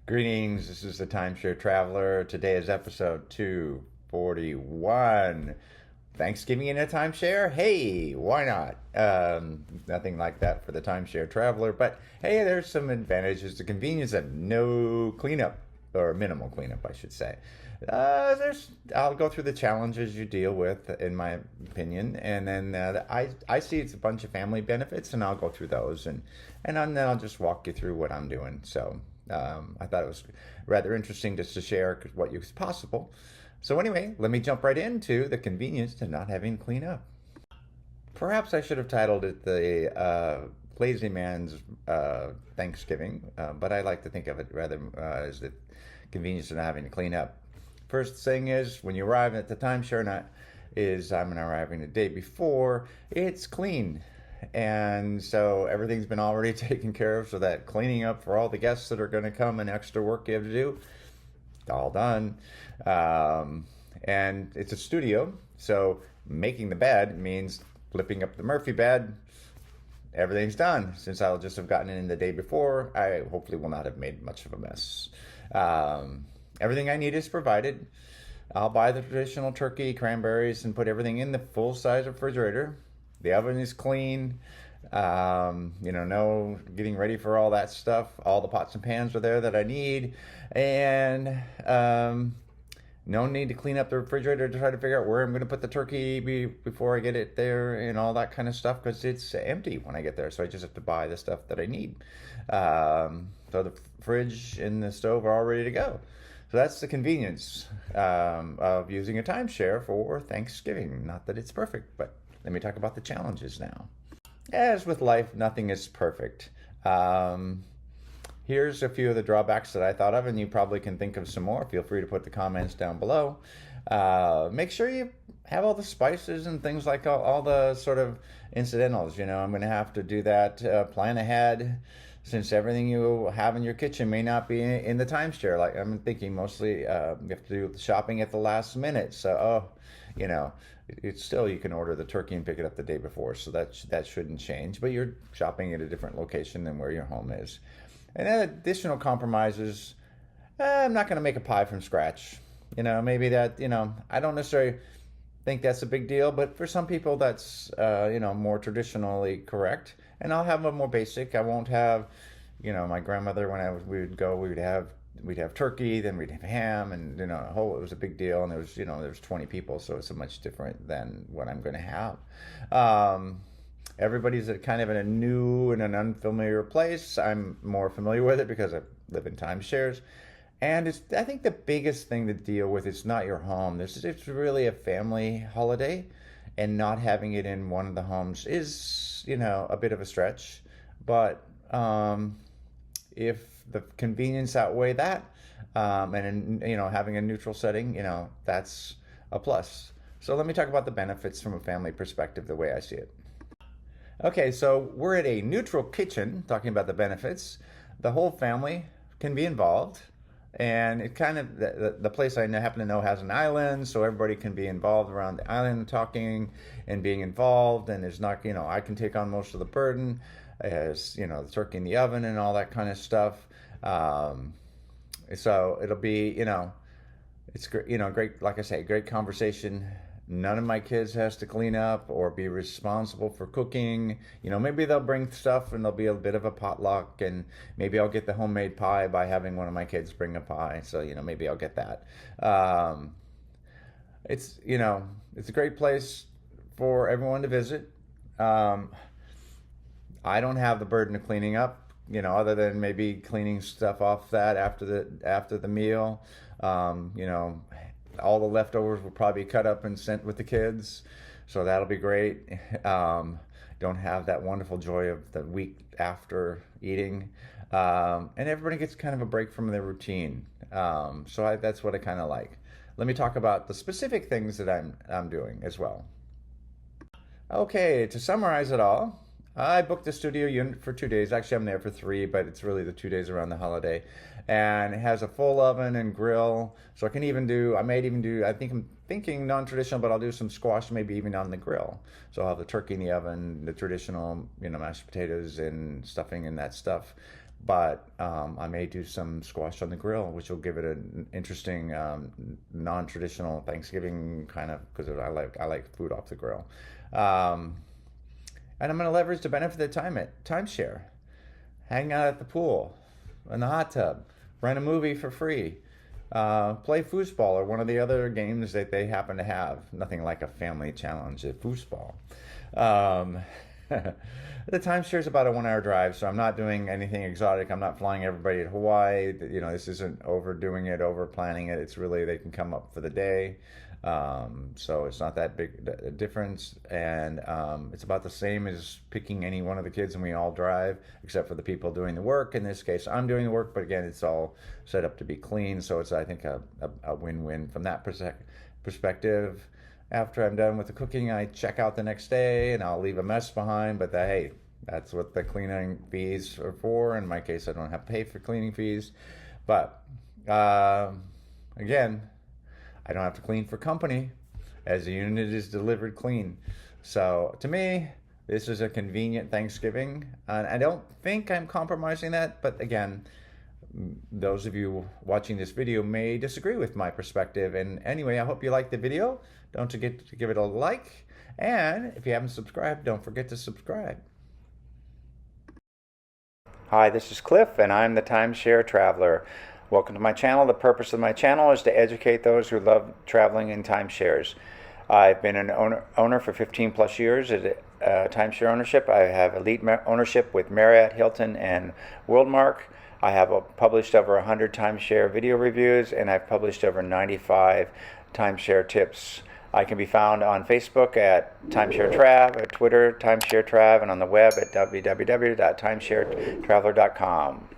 Greetings, this is the Timeshare Traveler. Today is episode 241. Thanksgiving in a timeshare? Hey, why not? Nothing like that for the Timeshare Traveler, but hey, there's some advantages. The convenience of no cleanup, or minimal cleanup, I should say. I'll go through the challenges you deal with, in my opinion, and then I see it's a bunch of family benefits, and I'll go through those, and then I'll just walk you through what I'm doing. So I thought it was rather interesting just to share what is possible. So anyway, let me jump right into the convenience to not having to clean up. Perhaps I should have titled it the Lazy Man's Thanksgiving, but I like to think of it rather as the convenience of not having to clean up. First thing is, when you arrive at the timeshare, I'm arriving the day before, it's clean. And so everything's been already taken care of, so that cleaning up for all the guests that are going to come and extra work you have to do, it's all done. And it's a studio, so making the bed means flipping up the Murphy bed. Everything's done. Since I'll just have gotten it in the day before, I hopefully will not have made much of a mess. Everything I need is provided. I'll buy the traditional turkey, cranberries, and put everything in the full-size refrigerator. The oven is clean. No getting ready for all that stuff. All the pots and pans are there that I need. And no need to clean up the refrigerator to try to figure out where I'm going to put the turkey before I get it there and all that kind of stuff, because it's empty when I get there. So I just have to buy the stuff that I need. So the fridge and the stove are all ready to go. So that's the convenience of using a timeshare for Thanksgiving. Not that it's perfect, but let me talk about the challenges now. As with life, nothing is perfect. Here's a few of the drawbacks that I thought of, and you probably can think of some more. Feel free to put the comments down below. Make sure you have all the spices and things like all the sort of incidentals. I'm going to have to do that, plan ahead, since everything you have in your kitchen may not be in the timeshare. Like, I'm thinking mostly you have to do the shopping at the last minute. So, it's still, you can order the turkey and pick it up the day before, so that shouldn't change. But you're shopping at a different location than where your home is. And then additional compromises. I'm not going to make a pie from scratch. Maybe that, I don't necessarily think that's a big deal, but for some people that's, more traditionally correct. And I'll have a more basic. I won't have, my grandmother, we'd have turkey, then we'd have ham, and it was a big deal. And there was 20 people, so it's much different than what I'm going to have. Everybody's kind of in a new and an unfamiliar place. I'm more familiar with it because I live in timeshares. And I think the biggest thing to deal with is not your home. It's really a family holiday, and not having it in one of the homes is, a bit of a stretch. But if the convenience outweigh that, and having a neutral setting, that's a plus. So let me talk about the benefits from a family perspective, the way I see it. Okay, so we're at a neutral kitchen, talking about the benefits. The whole family can be involved, and it kind of, the place I happen to know has an island, so everybody can be involved around the island, talking and being involved, and there's not, I can take on most of the burden, as, the turkey in the oven and all that kind of stuff. So it'll be, it's great, great, like I say, great conversation. None of my kids has to clean up or be responsible for cooking. Maybe they'll bring stuff and there'll be a bit of a potluck, and maybe I'll get the homemade pie by having one of my kids bring a pie. So, maybe I'll get that. It's a great place for everyone to visit. I don't have the burden of cleaning up, other than maybe cleaning stuff off that after the meal. All the leftovers will probably be cut up and sent with the kids, so that'll be great. Don't have that wonderful joy of the week after eating, and everybody gets kind of a break from their routine. So that's what I kind of like. Let me talk about the specific things that I'm doing as well. Okay, to summarize it all, I booked a studio unit for 2 days. Actually, I'm there for 3, but it's really the 2 days around the holiday. And it has a full oven and grill, so I think I'm thinking non-traditional, but I'll do some squash maybe even on the grill. So I'll have the turkey in the oven, the traditional, mashed potatoes and stuffing and that stuff. but I may do some squash on the grill, which will give it an interesting, non-traditional Thanksgiving kind of, because I like food off the grill. Um, and I'm going to leverage the benefit of the timeshare, hang out at the pool, in the hot tub, rent a movie for free, play foosball or one of the other games that they happen to have. Nothing like a family challenge at foosball. Um, the timeshare is about a 1 hour drive, so I'm not doing anything exotic. I'm not flying everybody to Hawaii. This isn't overdoing it, over planning it. It's really they can come up for the day. So it's not that big a difference, and it's about the same as picking any one of the kids and we all drive, except for the people doing the work. In this case, I'm doing the work, but again, it's all set up to be clean, so it's, I think, a win-win from that perspective. After I'm done with the cooking, I check out the next day, and I'll leave a mess behind, but hey, that's what the cleaning fees are for. In my case, I don't have to pay for cleaning fees, but again, I don't have to clean for company, as the unit is delivered clean. So to me, this is a convenient Thanksgiving, and I don't think I'm compromising that. But again, those of you watching this video may disagree with my perspective. And anyway, I hope you liked the video. Don't forget to give it a like. And if you haven't subscribed, don't forget to subscribe. Hi, this is Cliff, and I'm the Timeshare Traveler. Welcome to my channel. The purpose of my channel is to educate those who love traveling in timeshares. I've been an owner for 15 plus years at timeshare ownership. I have elite ownership with Marriott, Hilton, and Worldmark. I have published over 100 timeshare video reviews, and I've published over 95 timeshare tips. I can be found on Facebook at Timeshare Trav, at Twitter Timeshare Trav, and on the web at www.timesharetraveler.com.